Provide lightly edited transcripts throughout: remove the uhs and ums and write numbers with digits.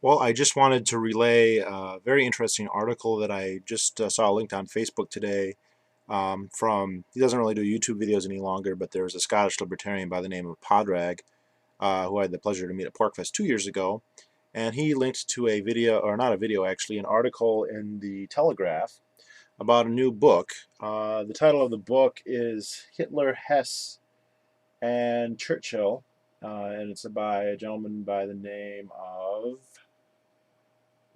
Well, I just wanted to relay a very interesting article that I just saw linked on Facebook today he doesn't really do YouTube videos any longer, but there's a Scottish libertarian by the name of Podrag, who I had the pleasure to meet at Porkfest 2 years ago. And he linked to a video, or not a video actually, an article in the Telegraph about a new book. The title of the book is Hitler, Hess, and Churchill, and it's by a gentleman by the name of,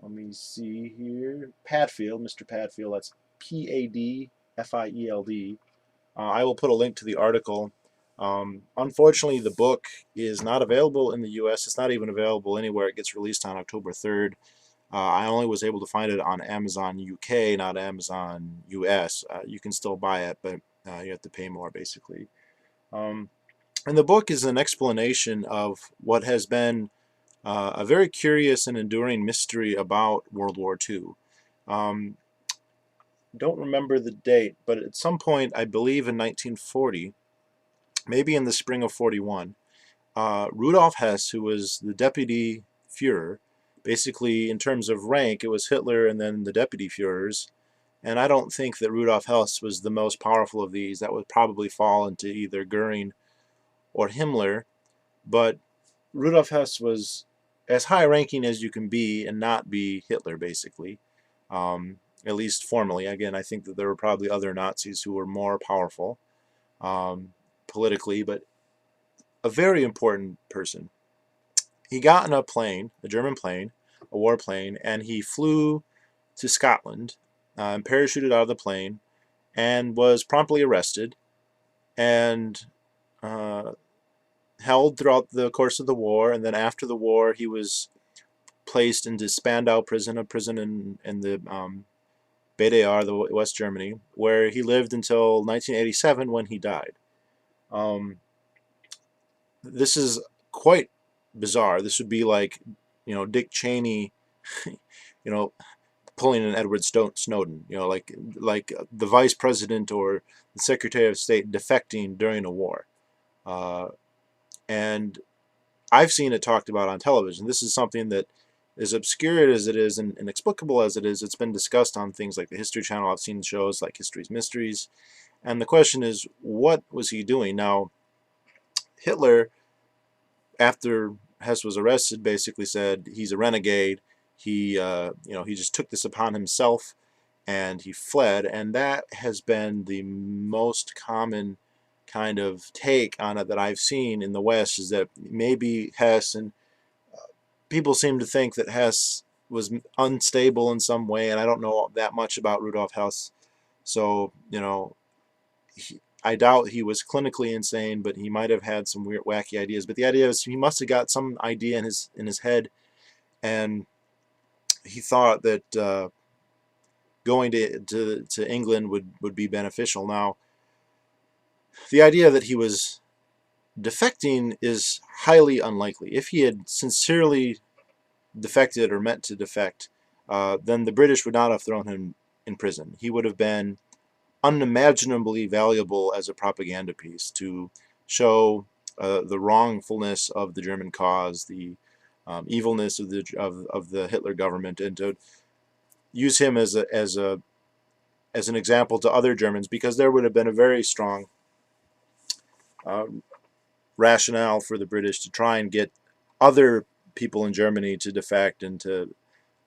let me see here, Padfield, Mr. Padfield. That's Padfield. I will put a link to the article. Unfortunately, the book is not available in the U.S. It's not even available anywhere. It gets released on October 3rd. I only was able to find it on Amazon UK, not Amazon US. You can still buy it, but you have to pay more, basically. Um, and the book is an explanation of what has been a very curious and enduring mystery about World War II. Um, don't remember the date, but at some point, I believe in 1940, maybe in the spring of 41, Rudolf Hess, who was the deputy Fuhrer, basically in terms of rank, it was Hitler and then the deputy Fuhrers. And I don't think that Rudolf Hess was the most powerful of these. That would probably fall into either Goering or Himmler. But Rudolf Hess was as high ranking as you can be and not be Hitler, basically. At least formally. Again, I think that there were probably other Nazis who were more powerful politically, but a very important person. He got in a plane, a German plane, a warplane, and he flew to Scotland and parachuted out of the plane and was promptly arrested and uh, held throughout the course of the war. And then after the war, he was placed into Spandau prison, a prison in the BDR, the West Germany, where he lived until 1987 when he died. Um, this is quite bizarre. This would be like, Dick Cheney, you know, pulling an Edward Snowden, like the vice president or the secretary of state defecting during a war. Uh, and I've seen it talked about on television. This is something that, as obscure as it is and inexplicable as it is, it's been discussed on things like the History Channel. I've seen shows like History's Mysteries. And the question is, what was he doing? Now, Hitler, after Hess was arrested, basically said he's a renegade. He just took this upon himself, and he fled. And that has been the most common kind of take on it that I've seen in the West, is that maybe Hess, and people seem to think that Hess was unstable in some way, and I don't know that much about Rudolf Hess, so I doubt he was clinically insane, but he might have had some weird, wacky ideas. But the idea is he must have got some idea in his head, and he thought that going to England would be beneficial. Now, the idea that he was defecting is highly unlikely. If he had sincerely defected or meant to defect, then the British would not have thrown him in prison. He would have been unimaginably valuable as a propaganda piece to show the wrongfulness of the German cause, the evilness of the Hitler government, and to use him as an example to other Germans, because there would have been a very strong uh, rationale for the British to try and get other people in Germany to defect and to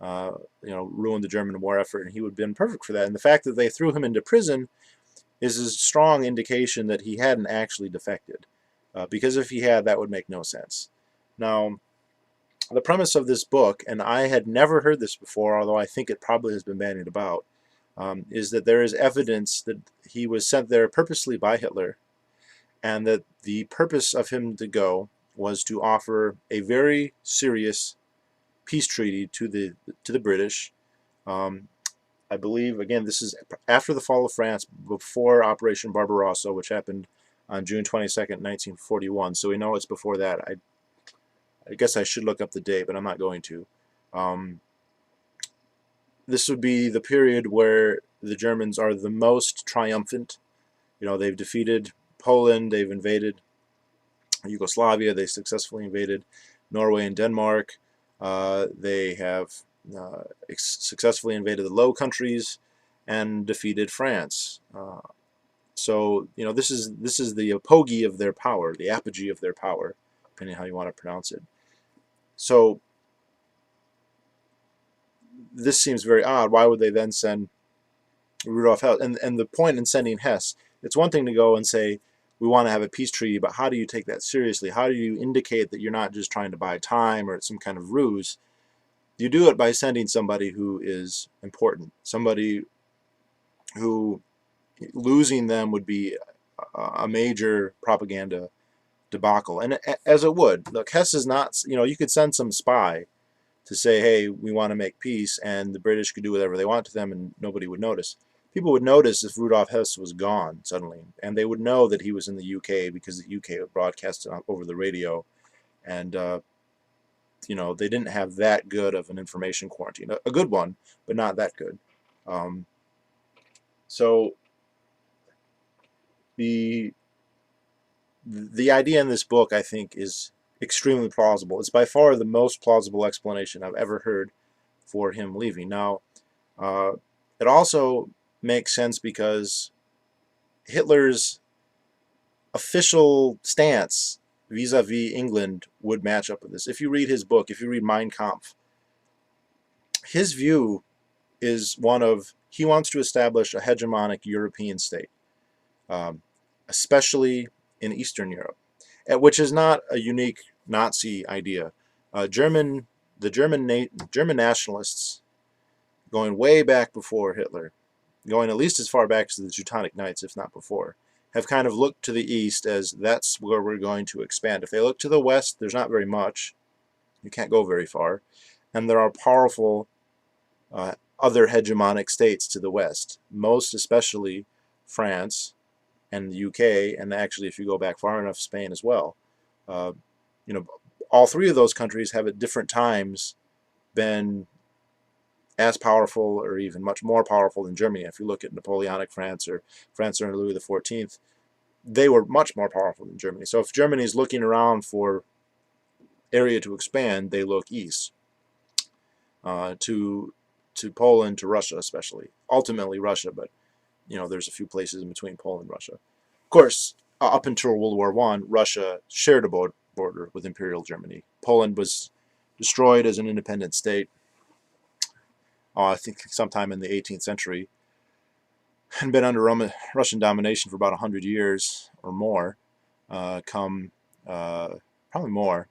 ruin the German war effort, and he would have been perfect for that. And the fact that they threw him into prison is a strong indication that he hadn't actually defected, because if he had, that would make no sense. Now, the premise of this book, and I had never heard this before, although I think it probably has been bandied about, is that there is evidence that he was sent there purposely by Hitler, and that the purpose of him to go was to offer a very serious peace treaty to the British. Um, I believe, again, this is after the fall of France, before Operation Barbarossa, which happened on June 22nd, 1941. So we know it's before that. I guess I should look up the date, but I'm not going to. Um, this would be the period where the Germans are the most triumphant. They've defeated Poland, they've invaded Yugoslavia, they successfully invaded Norway and Denmark. They have successfully invaded the Low Countries and defeated France. So this is the apogee of their power, the apogee of their power, depending on how you want to pronounce it. So this seems very odd. Why would they then send Rudolf Hess? And the point in sending Hess, it's one thing to go and say we want to have a peace treaty, but how do you take that seriously? How do you indicate that you're not just trying to buy time or some kind of ruse? You do it by sending somebody who is important, somebody who losing them would be a major propaganda debacle. And as it would, look, Hess is not, you could send some spy to say, hey, we want to make peace, and the British could do whatever they want to them and nobody would notice. People would notice if Rudolf Hess was gone suddenly, and they would know that he was in the UK because the UK would broadcast it over the radio. And they didn't have that good of an information quarantine. A good one, but not that good. So the idea in this book, I think, is extremely plausible. It's by far the most plausible explanation I've ever heard for him leaving. Now, it also makes sense because Hitler's official stance vis-a-vis England would match up with this. If you read his book, if you read Mein Kampf, his view is one of, he wants to establish a hegemonic European state, especially in Eastern Europe, which is not a unique Nazi idea. German nationalists, going way back before Hitler, going at least as far back as the Teutonic Knights, if not before, have kind of looked to the east as that's where we're going to expand. If they look to the west, there's not very much. You can't go very far. And there are powerful other hegemonic states to the west, most especially France and the UK, and actually, if you go back far enough, Spain as well. All three of those countries have at different times been as powerful or even much more powerful than Germany. If you look at Napoleonic France or France under Louis XIV, they were much more powerful than Germany. So if Germany is looking around for area to expand, they look east to Poland, to Russia especially. Ultimately Russia, but there's a few places in between Poland and Russia. Of course, up until World War I, Russia shared a border with Imperial Germany. Poland was destroyed as an independent state, I think sometime in the 18th century, and been under Russian domination for about 100 years or more, probably more,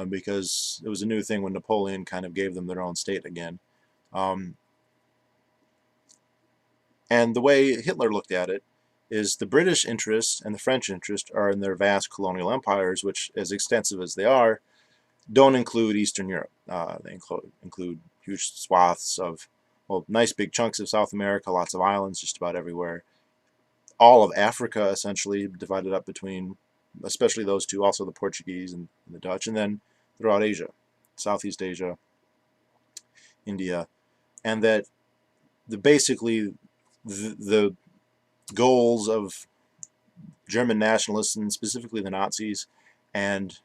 because it was a new thing when Napoleon kind of gave them their own state again. And the way Hitler looked at it is the British interest and the French interest are in their vast colonial empires, which, as extensive as they are, don't include Eastern Europe. They include huge swaths of, nice big chunks of South America, lots of islands just about everywhere. All of Africa, essentially, divided up between, especially those two, also the Portuguese and the Dutch, and then throughout Asia, Southeast Asia, India, and that basically the goals of German nationalists, and specifically the Nazis, and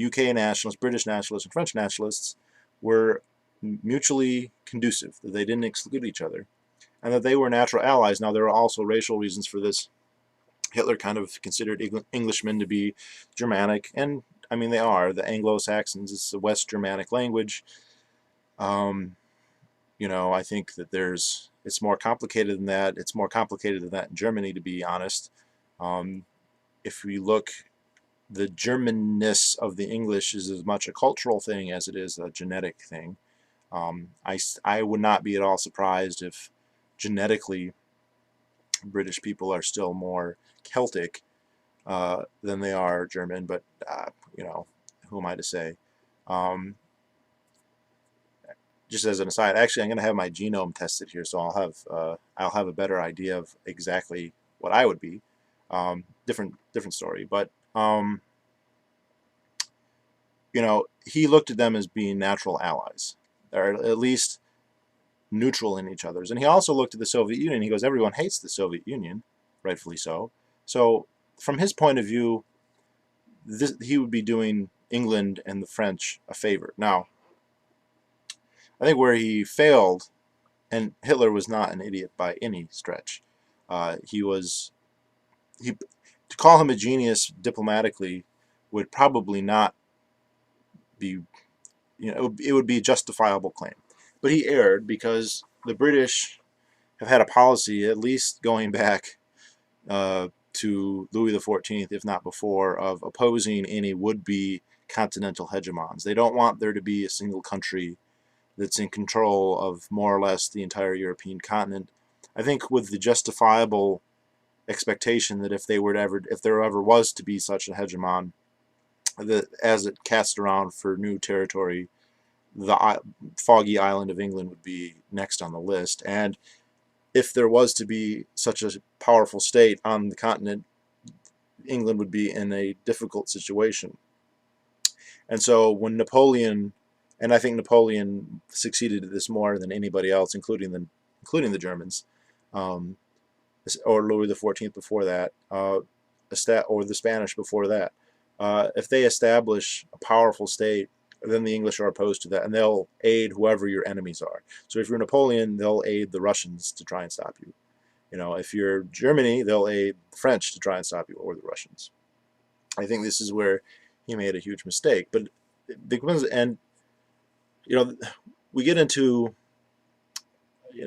UK nationalists, British nationalists, and French nationalists were mutually conducive, that they didn't exclude each other, and that they were natural allies. Now, there are also racial reasons for this. Hitler kind of considered Englishmen to be Germanic, and I mean, they are. The Anglo-Saxons, it's a West Germanic language. I think that it's more complicated than that. It's more complicated than that in Germany, to be honest. If we look, the Germanness of the English is as much a cultural thing as it is a genetic thing. I would not be at all surprised if genetically British people are still more Celtic than they are German, but who am I to say? Just as an aside, actually, I'm going to have my genome tested here, so I'll have a better idea of exactly what I would be. Different story, but he looked at them as being natural allies, or at least neutral in each other's. And he also looked at the Soviet Union. He goes, everyone hates the Soviet Union, rightfully so. So from his point of view, he would be doing England and the French a favor. Now, I think where he failed, and Hitler was not an idiot by any stretch. He was he to call him a genius diplomatically would probably not be, it would be a justifiable claim. But he erred because the British have had a policy, at least going back to Louis XIV, if not before, of opposing any would-be continental hegemons. They don't want there to be a single country that's in control of more or less the entire European continent. I think with the justifiable expectation that if there ever was to be such a hegemon, that as it cast around for new territory, the foggy island of England would be next on the list. And if there was to be such a powerful state on the continent, England would be in a difficult situation. And so when Napoleon, and I think Napoleon succeeded at this more than anybody else, including the Germans, um, or Louis XIV before that, or the Spanish before that. If they establish a powerful state, then the English are opposed to that, and they'll aid whoever your enemies are. So if you're Napoleon, they'll aid the Russians to try and stop you. If you're Germany, they'll aid the French to try and stop you, or the Russians. I think this is where he made a huge mistake. But and we get into,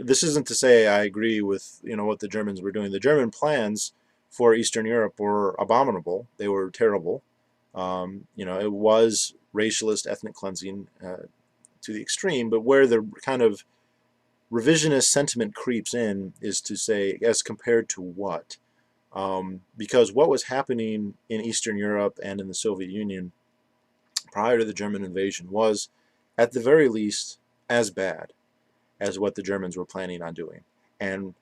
this isn't to say I agree with what the Germans were doing. The German plans for Eastern Europe were abominable. They were terrible. It was racialist ethnic cleansing to the extreme, but where the kind of revisionist sentiment creeps in is to say, as compared to what? Because what was happening in Eastern Europe and in the Soviet Union prior to the German invasion was, at the very least, as bad as what the Germans were planning on doing. And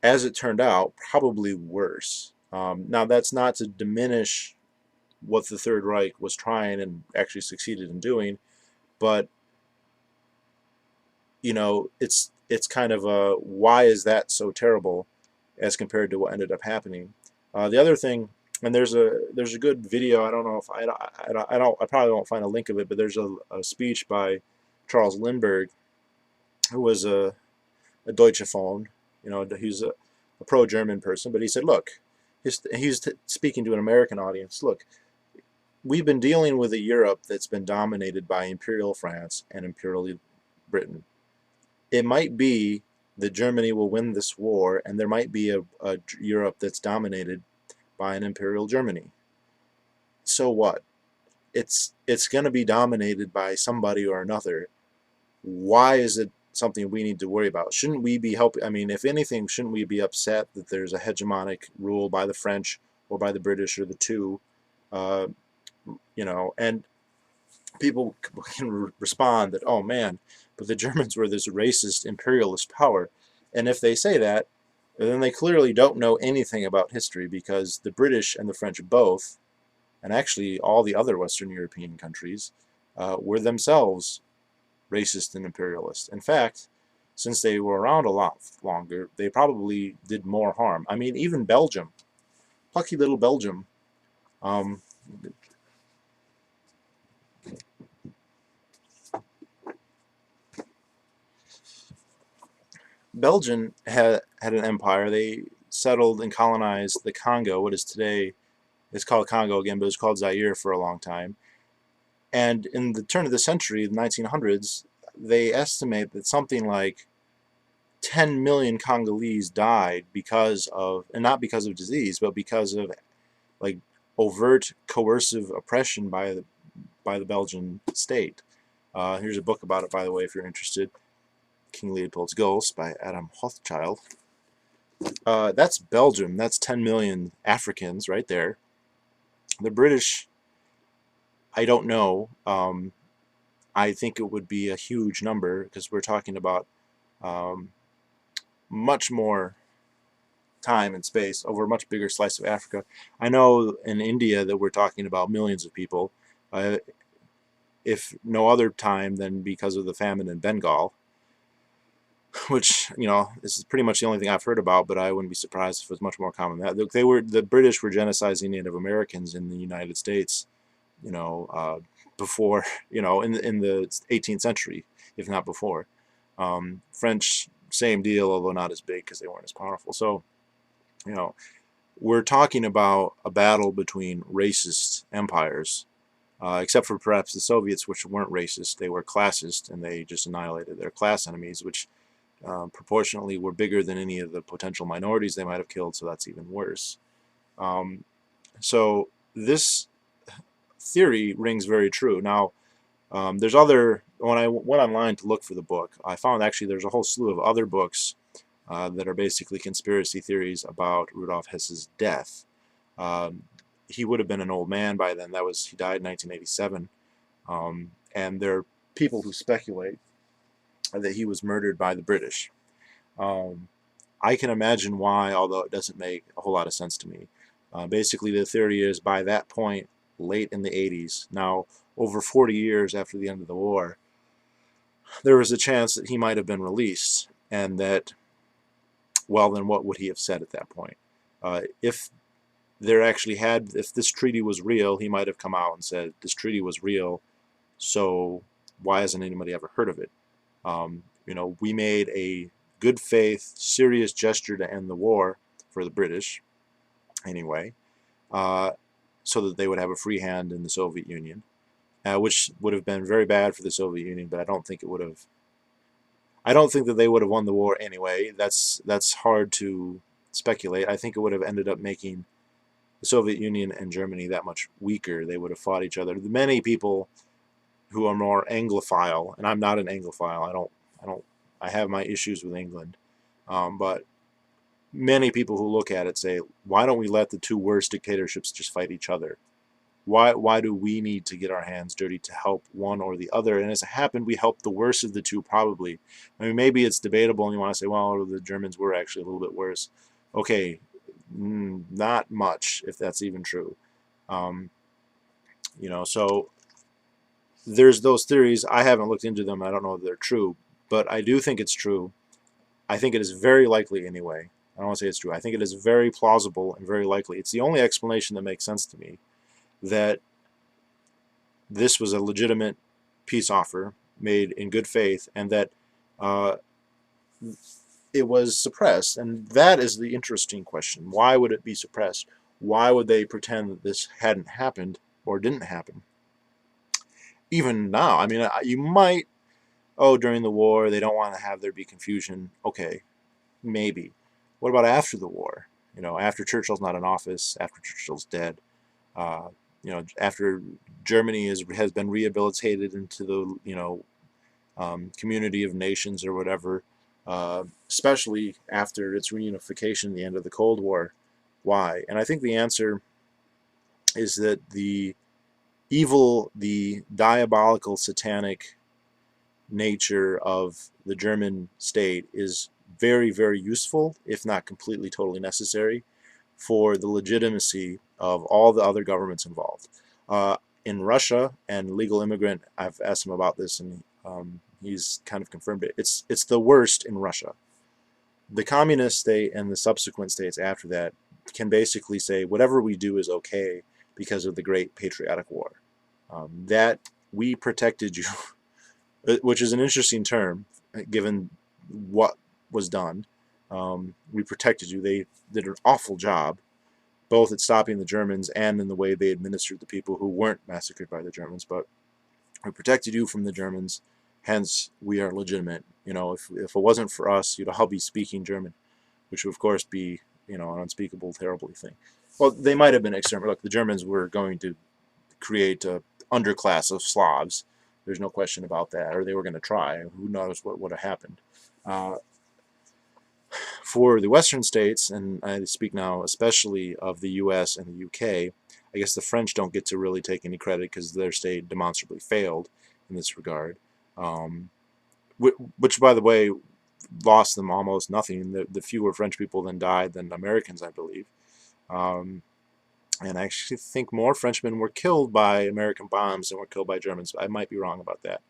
as it turned out, probably worse. Now, that's not to diminish what the Third Reich was trying and actually succeeded in doing, but it's kind of a, why is that so terrible as compared to what ended up happening. The other thing, and there's a good video. I don't know if I probably won't find a link of it, but there's a speech by Charles Lindbergh, who was a Deutsche phone. He's a pro-German person, but he said, look, he's speaking to an American audience. Look, we've been dealing with a Europe that's been dominated by Imperial France and Imperial Britain. It might be that Germany will win this war, and there might be a Europe that's dominated by an Imperial Germany. So what? It's going to be dominated by somebody or another. Why is it something we need to worry about? Shouldn't we be helping? I mean, if anything, shouldn't we be upset that there's a hegemonic rule by the French or by the British, or the two? And people can respond that, oh man, but the Germans were this racist imperialist power. And if they say that, then they clearly don't know anything about history, because the British and the French both, and actually all the other Western European countries, were themselves racist and imperialist. In fact, since they were around a lot longer, they probably did more harm. I mean, even Belgium, plucky little Belgium, Belgium had an empire. They settled and colonized the Congo, what is today, it's called Congo again, but it was called Zaire for a long time. And in the turn of the century, the 1900s, they estimate that something like 10 million Congolese died because of, and not because of disease, but because of like overt coercive oppression by the Belgian state. Here's a book about it, by the way, if you're interested. King Leopold's Ghost by Adam Hochschild. That's Belgium. That's 10 million Africans right there. The British, I don't know. I think it would be a huge number, because we're talking about much more time and space over a much bigger slice of Africa. I know in India that we're talking about millions of people, if no other time than because of the famine in Bengal, which, this is pretty much the only thing I've heard about, but I wouldn't be surprised if it was much more common than that. The British were genociding Native Americans in the United States, before, in the 18th century, if not before. French, same deal, although not as big because they weren't as powerful. So, you know, we're talking about a battle between racist empires, except for perhaps the Soviets, which weren't racist. They were classist, and they just annihilated their class enemies, which proportionately were bigger than any of the potential minorities they might have killed, so that's even worse. So this theory rings very true. Now, there's other, when I went online to look for the book, I found actually there's a whole slew of other books that are basically conspiracy theories about Rudolf Hess's death. He would have been an old man by then. He died in 1987. And there are people who speculate that he was murdered by the British. I can imagine why, although it doesn't make a whole lot of sense to me. Basically, the theory is by that point, late in the 80s, now over 40 years after the end of the war, there was a chance that he might have been released, and that, well, then what would he have said at that point? If this treaty was real, he might have come out and said, this treaty was real, so why hasn't anybody ever heard of it? We made a good faith, serious gesture to end the war for the British, anyway, so that they would have a free hand in the Soviet Union, which would have been very bad for the Soviet Union, but I don't think that they would have won the war anyway. That's hard to speculate. I think it would have ended up making the Soviet Union and Germany that much weaker. They would have fought each other. Many people who are more Anglophile, and I'm not an Anglophile. I have my issues with England, but many people who look at it say, why don't we let the two worst dictatorships just fight each other? Why do we need to get our hands dirty to help one or the other? And as it happened, we helped the worst of the two, probably. I mean, maybe it's debatable and you want to say, well, the Germans were actually a little bit worse. Okay, not much, if that's even true. So there's those theories. I haven't looked into them. I don't know if they're true, but I do think it's true. I think it is very likely anyway. I don't want to say it's true. I think it is very plausible and very likely. It's the only explanation that makes sense to me, that this was a legitimate peace offer made in good faith, and that it was suppressed. And that is the interesting question. Why would it be suppressed? Why would they pretend that this hadn't happened or didn't happen? Even now, I mean, you might, during the war, they don't want to have there be confusion. Okay, maybe. What about after the war? After Churchill's not in office, after Churchill's dead, after Germany has been rehabilitated into the, community of nations or whatever, especially after its reunification at the end of the Cold War. Why? And I think the answer is that the evil, the diabolical, satanic nature of the German state is very, very useful, if not completely, totally necessary, for the legitimacy of all the other governments involved. In Russia, and Legal Immigrant, I've asked him about this, and he's kind of confirmed it. It's the worst in Russia. The communist state and the subsequent states after that can basically say whatever we do is okay because of the Great Patriotic War. That we protected you, which is an interesting term given what was done. We protected you. They did an awful job, both at stopping the Germans and in the way they administered the people who weren't massacred by the Germans. But we protected you from the Germans, hence we are legitimate. If it wasn't for us, you'd all be speaking German, which would of course be, an unspeakable, terrible thing. Well, they might have been exterminated. Look, the Germans were going to create an underclass of Slavs. There's no question about that. Or they were going to try. Who knows what would have happened. For the Western states, and I speak now especially of the U.S. and the U.K., I guess the French don't get to really take any credit because their state demonstrably failed in this regard. Which, by the way, lost them almost nothing. The fewer French people then died than Americans, I believe. And I actually think more Frenchmen were killed by American bombs than were killed by Germans. I might be wrong about that.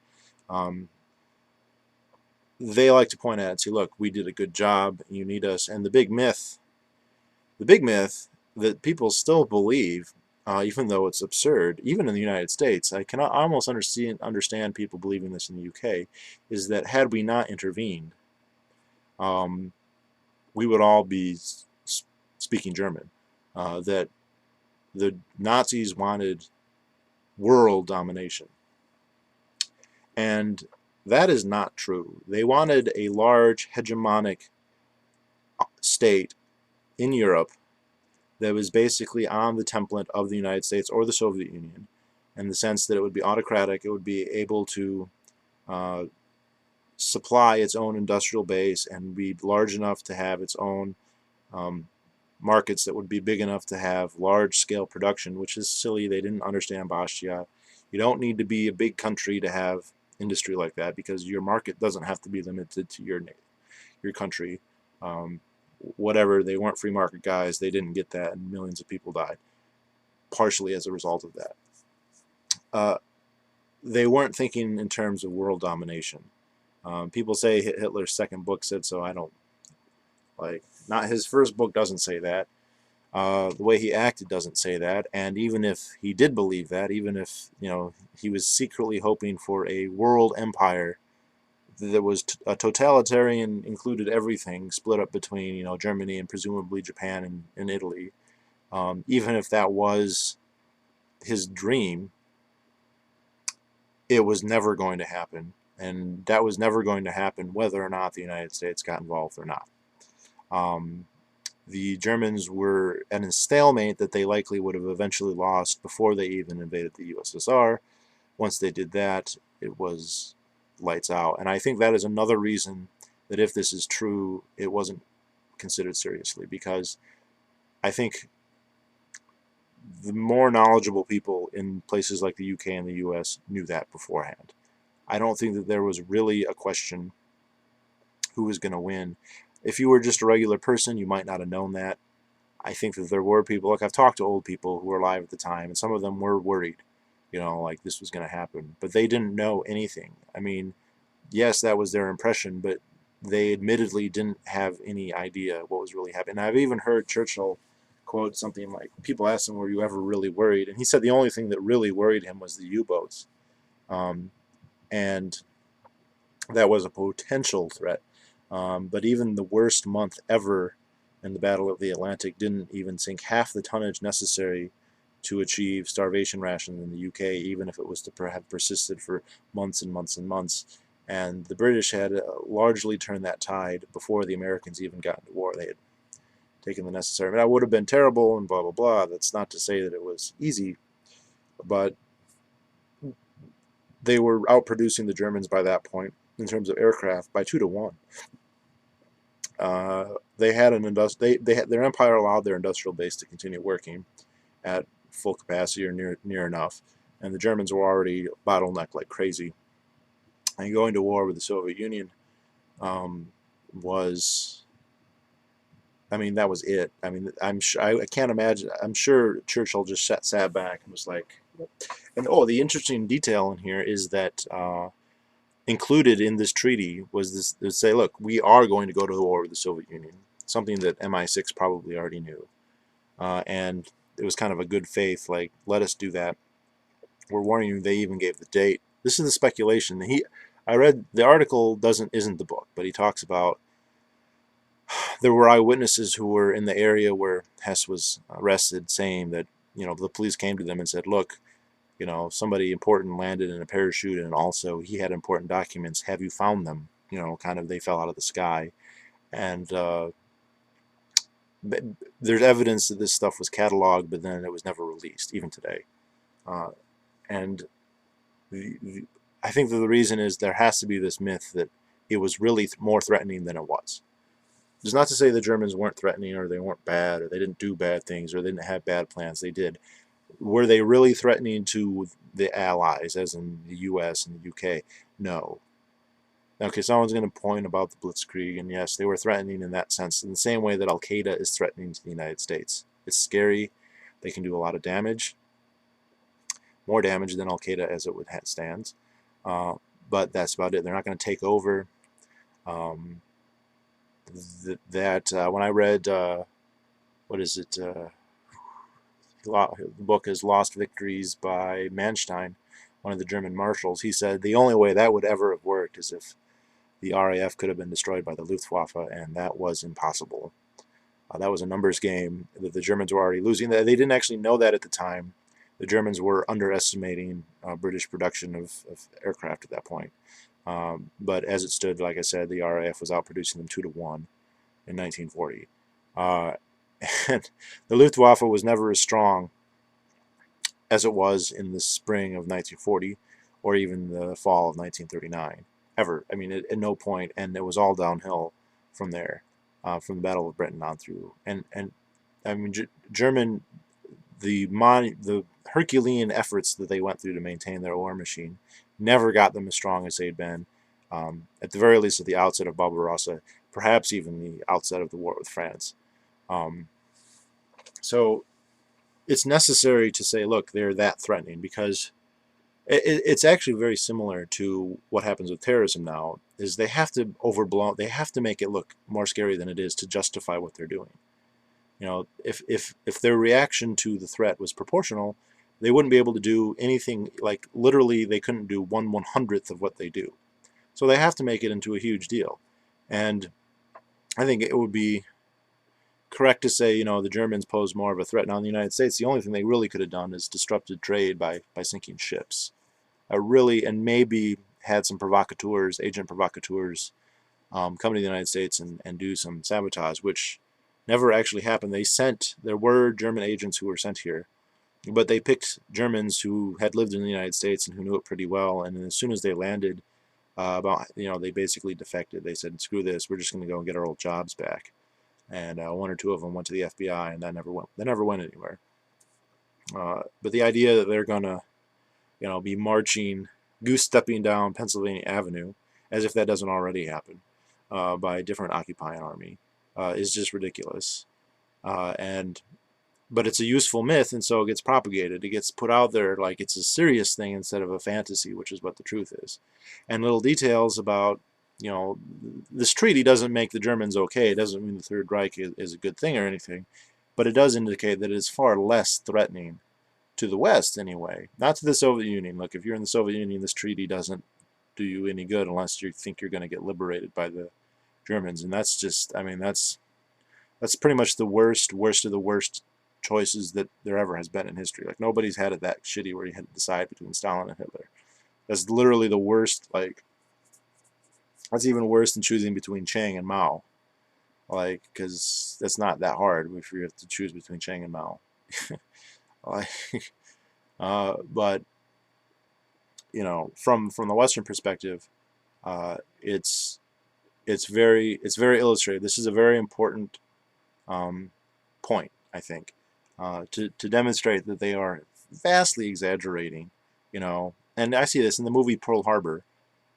They like to point at it and say, look, we did a good job, you need us. And the big myth that people still believe, even though it's absurd, even in the United States. I cannot almost understand people believing this in the UK, is that had we not intervened, um, we would all be speaking German. That the Nazis wanted world domination. And that is not true. They wanted a large hegemonic state in Europe that was basically on the template of the United States or the Soviet Union, in the sense that it would be autocratic, it would be able to uh, supply its own industrial base and be large enough to have its own um, markets that would be big enough to have large-scale production, which is silly. They didn't understand Bastia. You don't need to be a big country to have industry like that, because your market doesn't have to be limited to your country. Um, Whatever, they weren't free market guys. They didn't get that, and millions of people died, partially as a result of that. Uh, they weren't thinking in terms of world domination. People say Hitler's second book said so. I don't like. Not his first book doesn't say that. The way he acted doesn't say that. And even if he did believe that, even if he was secretly hoping for a world empire that was a totalitarian, included everything, split up between Germany and presumably Japan and Italy. Even if that was his dream, it was never going to happen, and that was never going to happen whether or not the United States got involved or not. The Germans were at a stalemate that they likely would have eventually lost before they even invaded the USSR. Once they did that, it was lights out. And I think that is another reason that if this is true, it wasn't considered seriously, because I think the more knowledgeable people in places like the UK and the US knew that beforehand. I don't think that there was really a question who was going to win. If you were just a regular person, you might not have known that. I think that there were people, like I've talked to old people who were alive at the time, and some of them were worried, like this was going to happen. But they didn't know anything. I mean, yes, that was their impression, but they admittedly didn't have any idea what was really happening. And I've even heard Churchill quote something like, people asked him, were you ever really worried? And he said the only thing that really worried him was the U-boats. And that was a potential threat. But even the worst month ever in the Battle of the Atlantic didn't even sink half the tonnage necessary to achieve starvation rations in the UK, even if it was to have persisted for months and months and months. And the British had largely turned that tide before the Americans even got into war. They had taken the necessary. I mean, that would have been terrible and blah, blah, blah. That's not to say that it was easy, but they were outproducing the Germans by that point in terms of aircraft by 2 to 1. They had their empire allowed their industrial base to continue working at full capacity or near enough, and the Germans were already bottlenecked like crazy. And going to war with the Soviet Union was, I mean, that was it. I mean, I can't imagine. I'm sure Churchill just sat back and was like, and the interesting detail in here is that included in this treaty was this to say, look, we are going to go to war with the Soviet Union, something that MI6 probably already knew, and it was kind of a good faith, like, let us do that. We're warning you. They even gave the date. This is the speculation. I read the article isn't the book, but he talks about there were eyewitnesses who were in the area where Hess was arrested, saying that the police came to them and said, look, somebody important landed in a parachute, and also he had important documents. Have you found them? Kind of, they fell out of the sky. And there's evidence that this stuff was cataloged, but then it was never released, even today. And I think that the reason is there has to be this myth that it was really more threatening than it was. It's not to say the Germans weren't threatening, or they weren't bad, or they didn't do bad things, or they didn't have bad plans. They did. Were they really threatening to the Allies, as in the US and the UK? No. Okay, someone's going to point about the Blitzkrieg, and yes, they were threatening in that sense, in the same way that Al-Qaeda is threatening to the United States. It's scary. They can do a lot of damage, more damage than Al-Qaeda as it would stands. But that's about it. They're not going to take over. When I read, what is it? The book is Lost Victories by Manstein, one of the German marshals. He said the only way that would ever have worked is if the RAF could have been destroyed by the Luftwaffe, and that was impossible. That was a numbers game that the Germans were already losing. They didn't actually know that at the time. The Germans were underestimating British production of aircraft at that point. But as it stood, like I said, the RAF was outproducing them 2-1 in 1940. And the Luftwaffe was never as strong as it was in the spring of 1940 or even the fall of 1939. Ever. I mean, at no point, and it was all downhill from there, from the Battle of Britain on through. And I mean, German, the Herculean efforts that they went through to maintain their war machine never got them as strong as they'd been, at the very least at the outset of Barbarossa, perhaps even the outset of the war with France. So it's necessary to say, look, they're that threatening, because it's actually very similar to what happens with terrorism now. Is they have to they have to make it look more scary than it is to justify what they're doing. You know, if their reaction to the threat was proportional, they wouldn't be able to do anything. Like literally, they couldn't do 1/100th of what they do. So they have to make it into a huge deal. And I think it would be correct to say, you know, the Germans pose more of a threat. Now in the United States, the only thing they really could have done is disrupted trade by sinking ships. Really, and maybe had some provocateurs, agent provocateurs, come to the United States and do some sabotage, which never actually happened. There were German agents who were sent here, but they picked Germans who had lived in the United States and who knew it pretty well. And as soon as they landed, they basically defected. They said, "Screw this! We're just going to go and get our old jobs back." And one or two of them went to the FBI, and that never went. They never went anywhere. But the idea that they're going to, be marching, goose-stepping down Pennsylvania Avenue, as if that doesn't already happen, by a different occupying army, is just ridiculous. But it's a useful myth, and so it gets propagated. It gets put out there like it's a serious thing instead of a fantasy, which is what the truth is. And little details about, this treaty doesn't make the Germans okay. It doesn't mean the Third Reich is a good thing or anything, but it does indicate that it is far less threatening to the West anyway, not to the Soviet Union. Look, if you're in the Soviet Union, this treaty doesn't do you any good unless you think you're going to get liberated by the Germans, and that's just, that's pretty much the worst of the worst choices that there ever has been in history. Like nobody's had it that shitty where you had to decide between Stalin and Hitler. That's literally the worst. Like that's even worse than choosing between Chiang and Mao. Like, because that's not that hard if you have to choose between Chiang and Mao. Like, but from the Western perspective, it's very illustrative. This is a very important point, I think, to demonstrate that they are vastly exaggerating, And I see this in the movie Pearl Harbor,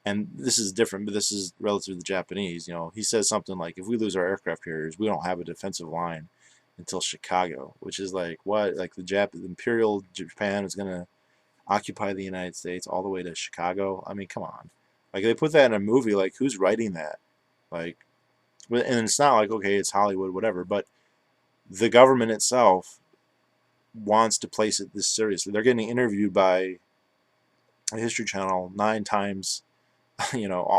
and this is different, but this is relative to the Japanese. He says something like, "If we lose our aircraft carriers, we don't have a defensive line until Chicago," which is like what? Like the Imperial Japan is gonna occupy the United States all the way to Chicago? I mean, come on. Like they put that in a movie. Like who's writing that? Like, and it's not like, okay, it's Hollywood, whatever, but the government itself wants to place it this seriously. They're getting interviewed by a History Channel 9 times,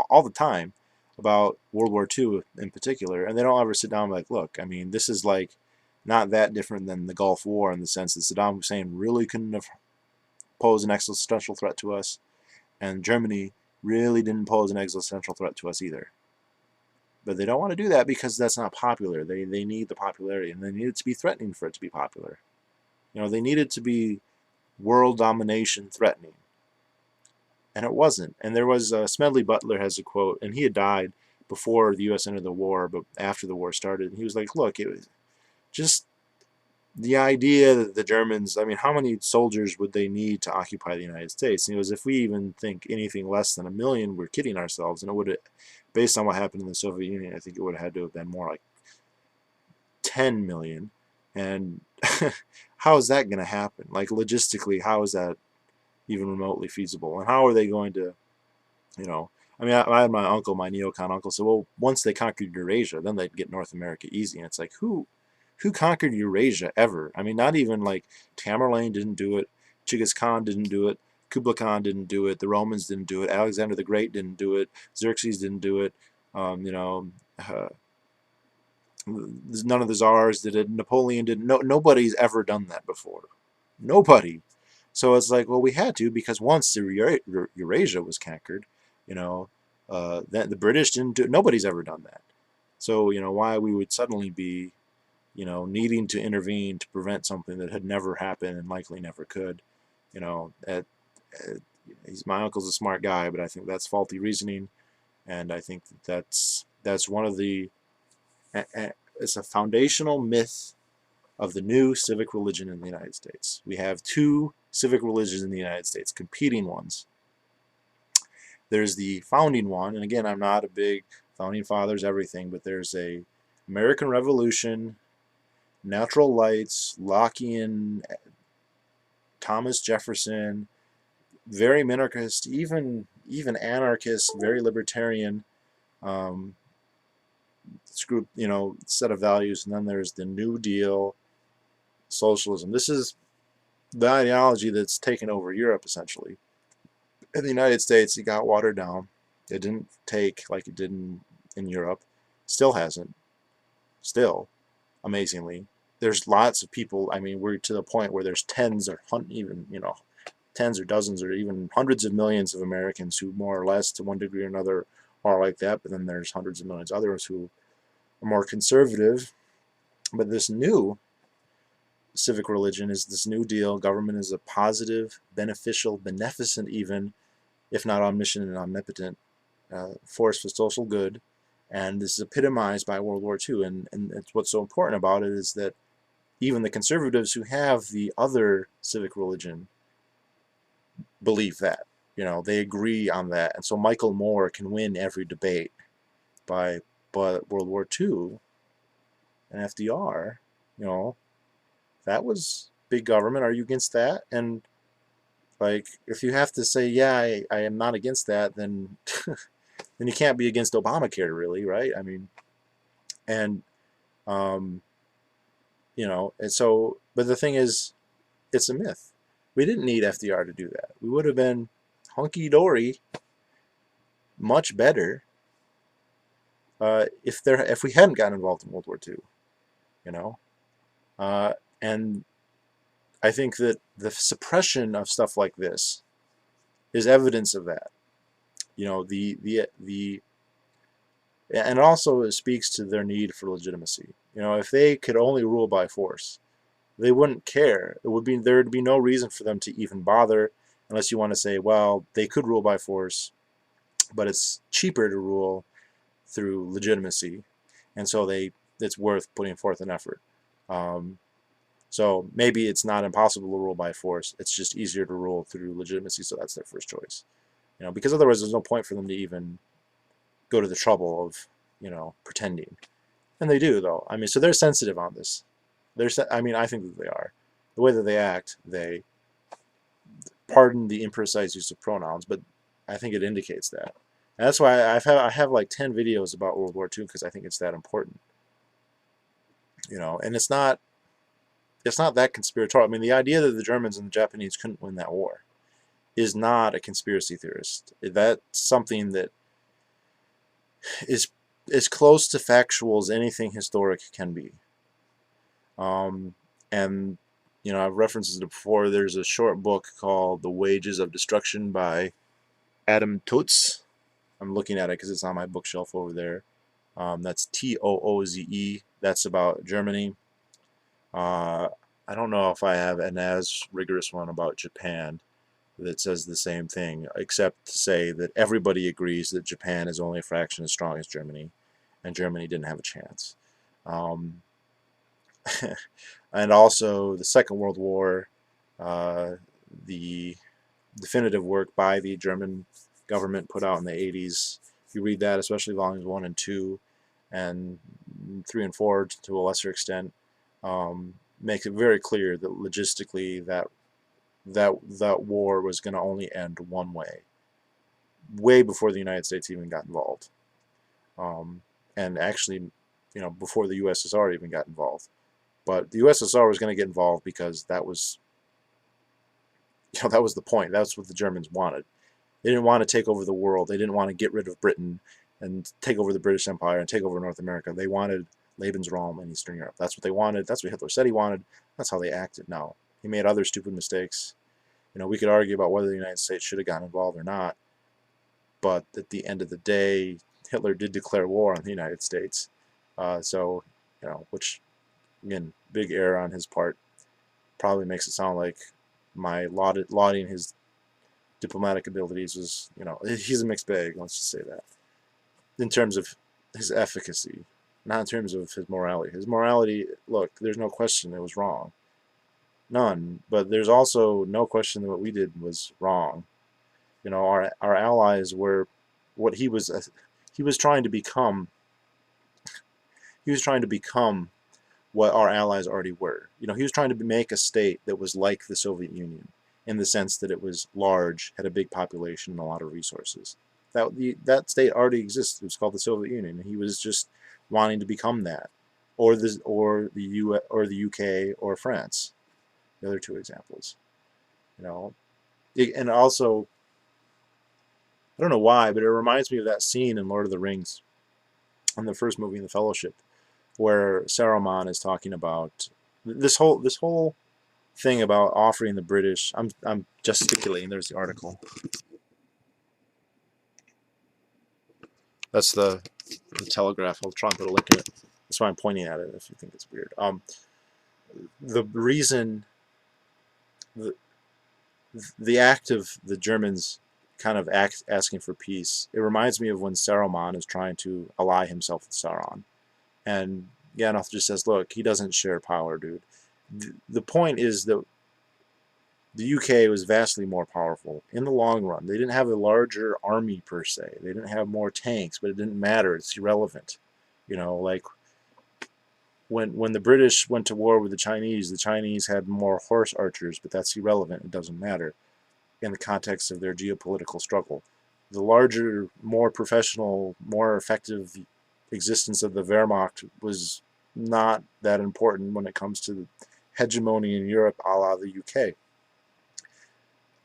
all the time about World War II in particular, and they don't ever sit down and be like, look, this is like not that different than the Gulf War in the sense that Saddam Hussein really couldn't have posed an existential threat to us, and Germany really didn't pose an existential threat to us either. But they don't want to do that because that's not popular. They need the popularity, and they need it to be threatening for it to be popular. They need it to be world domination threatening. And it wasn't. And there was, Smedley Butler has a quote, and he had died before the U.S. entered the war, but after the war started. And he was like, look, it was just the idea that the Germans, how many soldiers would they need to occupy the United States? And he goes, if we even think anything less than 1 million, we're kidding ourselves. And it would have, based on what happened in the Soviet Union, I think it would have had to have been more like 10 million. And how is that going to happen? Like logistically, how is that even remotely feasible? And how are they going to, I had my uncle, my neocon uncle, said, well, once they conquered Eurasia, then they'd get North America easy. And it's like, who Who conquered Eurasia ever? I mean, not even like Tamerlane didn't do it, Genghis Khan didn't do it, Kublai Khan didn't do it, the Romans didn't do it, Alexander the Great didn't do it, Xerxes didn't do it, you know, uh, none of the czars did it, Napoleon didn't. No, nobody's ever done that before. Nobody. So it's like, well, we had to, because once Eurasia was conquered, you know, that the British didn't do. Nobody's ever done that. So you know why we would suddenly be, you know, needing to intervene to prevent something that had never happened and likely never could. You know, my uncle's a smart guy, but I think that's faulty reasoning, and I think that's one of the it's a foundational myth of the new civic religion in the United States. We have two civic religions in the United States, competing ones. There's the founding one, and again, I'm not a big founding fathers everything, but there's a American Revolution, natural lights, Lockean, Thomas Jefferson, very minarchist, even anarchist, very libertarian um, group, you know, set of values. And then there's the New Deal, socialism. This is the ideology that's taken over Europe essentially. In the United States, it got watered down. It didn't take like it did in Europe. Still hasn't. Still, amazingly, there's lots of people. I mean, we're to the point where there's tens or even, you know, tens or dozens or even hundreds of millions of Americans who more or less to one degree or another are like that. But then there's hundreds of millions others who are more conservative. But this new civic religion is this New Deal. Government is a positive, beneficial, beneficent even, if not omniscient and omnipotent, force for social good. And this is epitomized by World War II. And what's so important about it is that even the conservatives who have the other civic religion believe that. You know, they agree on that. And so Michael Moore can win every debate by but World War II and FDR, you know, that was big government. Are you against that? And like, if you have to say, yeah, I am not against that, then then you can't be against Obamacare, really, right? I mean, and um, you know, and so, but the thing is, it's a myth. We didn't need FDR to do that. We would have been hunky dory, much better if we hadn't gotten involved in World War II. You know, and I think that the suppression of stuff like this is evidence of that. You know, and it also speaks to their need for legitimacy. You know, if they could only rule by force, they wouldn't care. There would be no reason for them to even bother, unless you want to say, well, they could rule by force, but it's cheaper to rule through legitimacy, and so it's worth putting forth an effort. Um, so maybe it's not impossible to rule by force. It's just easier to rule through legitimacy, so that's their first choice. You know, because otherwise there's no point for them to even go to the trouble of, you know, pretending. And they do, though. I mean, so they're sensitive on this. I mean, I think that they are. The way that they act, they pardon the imprecise use of pronouns, but I think it indicates that. And that's why I have like 10 videos about World War II, because I think it's that important. You know, and it's not that conspiratorial. I mean, the idea that the Germans and the Japanese couldn't win that war is not a conspiracy theorist. That's something that is as close to factual as anything historic can be. And you know, I've referenced it before. There's a short book called The Wages of Destruction by Adam Tooze. I'm looking at it because it's on my bookshelf over there. That's Tooze. That's about Germany. I don't know if I have an as rigorous one about Japan that says the same thing, except to say that everybody agrees that Japan is only a fraction as strong as Germany, and Germany didn't have a chance. Um, and also the Second World War, the definitive work by the German government put out in the 80s. If you read that, especially volumes 1 and 2, and 3 and 4 to a lesser extent, makes it very clear that logistically that war was going to only end one way before the United States even got involved, and actually, you know, before the USSR even got involved. But the USSR was going to get involved because that was, that was the point. That's what the Germans wanted. They didn't want to take over the world. They didn't want to get rid of Britain and take over the British Empire and take over North America. They wanted Lebensraum in Eastern Europe. That's what they wanted. That's what Hitler said he wanted. That's how they acted. Now, he made other stupid mistakes. We could argue about whether the United States should have gotten involved or not, but at the end of the day, Hitler did declare war on the United States. So, which, again, big error on his part. Probably makes it sound like my lauding his diplomatic abilities was, he's a mixed bag, let's just say that. In terms of his efficacy, not in terms of his morality. His morality, look, there's no question it was wrong. None. But there's also no question that what we did was wrong. Our allies were what he was trying to become. He was trying to become what our allies already were. He was trying to make a state that was like the Soviet Union, in the sense that it was large, had a big population, and a lot of resources. That state already exists. It was called the Soviet Union, and he was just wanting to become that, or the UK or France. The other two examples, and also, I don't know why, but it reminds me of that scene in Lord of the Rings, in the first movie, in The Fellowship, where Saruman is talking about this whole thing about offering the British. I'm gesticulating. There's the article. That's the Telegraph. I'll try and put a link in it. That's why I'm pointing at it. If you think it's weird. The reason the act of the Germans kind of asking for peace, it reminds me of when Saruman is trying to ally himself with Sauron, and Gandalf just says, "Look, he doesn't share power, dude." The point is that the UK was vastly more powerful in the long run. They didn't have a larger army per se. They didn't have more tanks, but it didn't matter. It's irrelevant. Like when the British went to war with the Chinese had more horse archers, but that's irrelevant. It doesn't matter in the context of their geopolitical struggle. The larger, more professional, more effective existence of the Wehrmacht was not that important when it comes to the hegemony in Europe, a la the UK.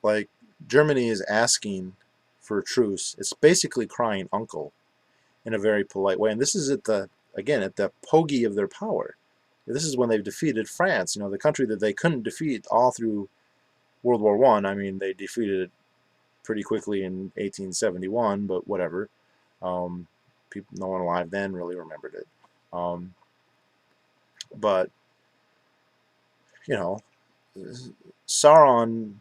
Like, Germany is asking for a truce. It's basically crying uncle in a very polite way. And this is at the apogee of their power. This is when they've defeated France, the country that they couldn't defeat all through World War I. I mean, they defeated it pretty quickly in 1871, but whatever. No one alive then really remembered it. But, Sauron,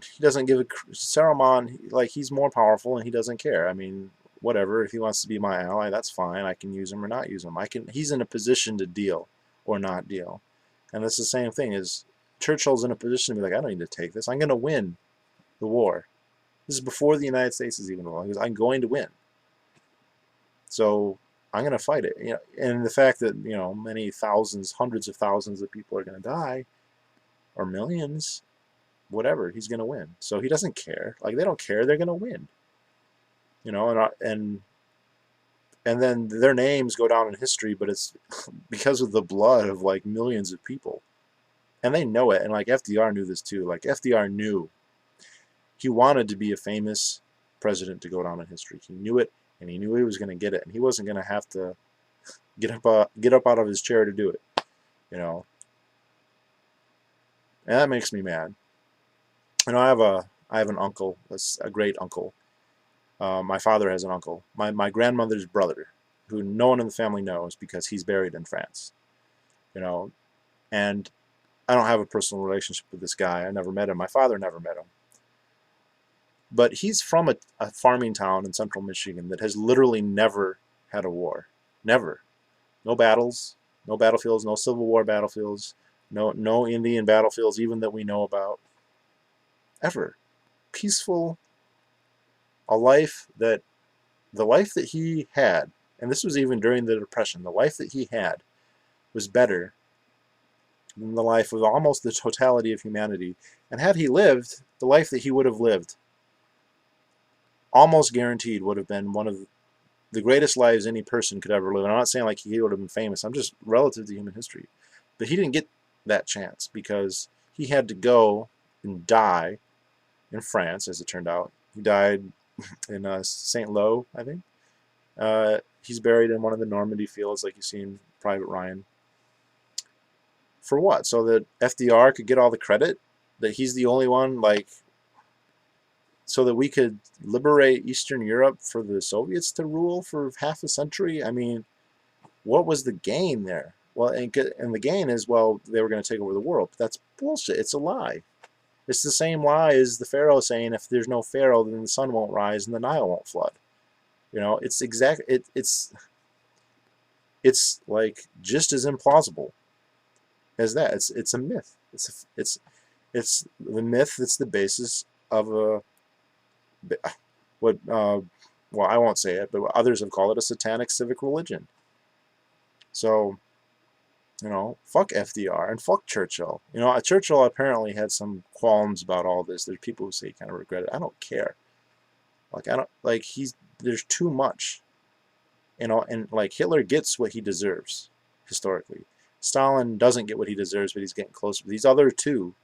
he doesn't give a... Saruman, like, he's more powerful and he doesn't care. I mean, whatever. If he wants to be my ally, that's fine. I can use him or not use him. He's in a position to deal or not deal. And that's the same thing as Churchill's in a position to be like, I don't need to take this. I'm going to win the war. This is before the United States is even involved. I'm going to win. So I'm going to fight it. And the fact that, many thousands, hundreds of thousands of people are going to die, or millions, whatever, he's going to win. So he doesn't care. Like, they don't care. They're going to win. And then their names go down in history, but it's because of the blood of, like, millions of people. And they know it. And, like, FDR knew this too. Like, FDR knew he wanted to be a famous president to go down in history. He knew it, and he knew he was going to get it. And he wasn't going to have to get up out of his chair to do it. And that makes me mad. I have an uncle, a great uncle. My father has an uncle, my grandmother's brother, who no one in the family knows because he's buried in France. And I don't have a personal relationship with this guy. I never met him. My father never met him. But he's from a farming town in central Michigan that has literally never had a war. Never. No battles, no battlefields, no Civil War battlefields, no Indian battlefields even that we know about. Ever. Peaceful. The life that he had, and this was even during the Depression, the life that he had was better than the life of almost the totality of humanity. And had he lived, the life that he would have lived, almost guaranteed, would have been one of the greatest lives any person could ever live. And I'm not saying like he would have been famous. I'm just relative to human history. But he didn't get that chance because he had to go and die in France, as it turned out. He died in St. Lo, I think. He's buried in one of the Normandy fields, like you see in Private Ryan. For what? So that FDR could get all the credit? That he's the only one, like, so that we could liberate Eastern Europe for the Soviets to rule for half a century? I mean, what was the gain there? Well, and the gain is, well, they were going to take over the world. But that's bullshit. It's a lie. It's the same lie as the Pharaoh saying, if there's no Pharaoh, then the sun won't rise and the Nile won't flood. You know, it's like just as implausible as that. It's a myth. It's the myth that's the basis of a what well, I won't say it, but others have called it a satanic civic religion. So, you know, fuck FDR and fuck Churchill. You know, Churchill apparently had some qualms about all this. There's people who say he kind of regret it. I don't care. Like, I don't, like, there's too much. You know, and like Hitler gets what he deserves historically. Stalin doesn't get what he deserves, but he's getting closer. These other two,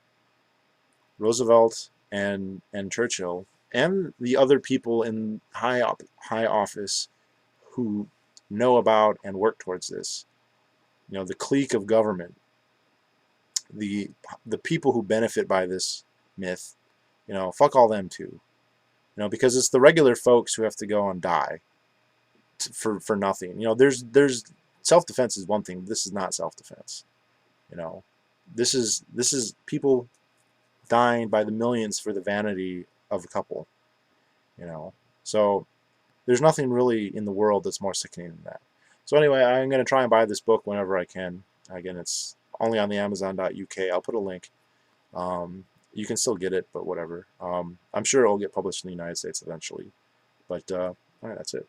Roosevelt and Churchill, and the other people in high office who know about and work towards this. You know, the clique of government, the people who benefit by this myth. You know, fuck all them too. You know, because it's the regular folks who have to go and die for nothing. You know, there's self-defense is one thing. This is not self-defense. You know, this is people dying by the millions for the vanity of a couple. You know, so there's nothing really in the world that's more sickening than that. So anyway, I'm going to try and buy this book whenever I can. Again, it's only on the Amazon.uk. I'll put a link. You can still get it, but whatever. I'm sure it'll get published in the United States eventually. But all right, that's it.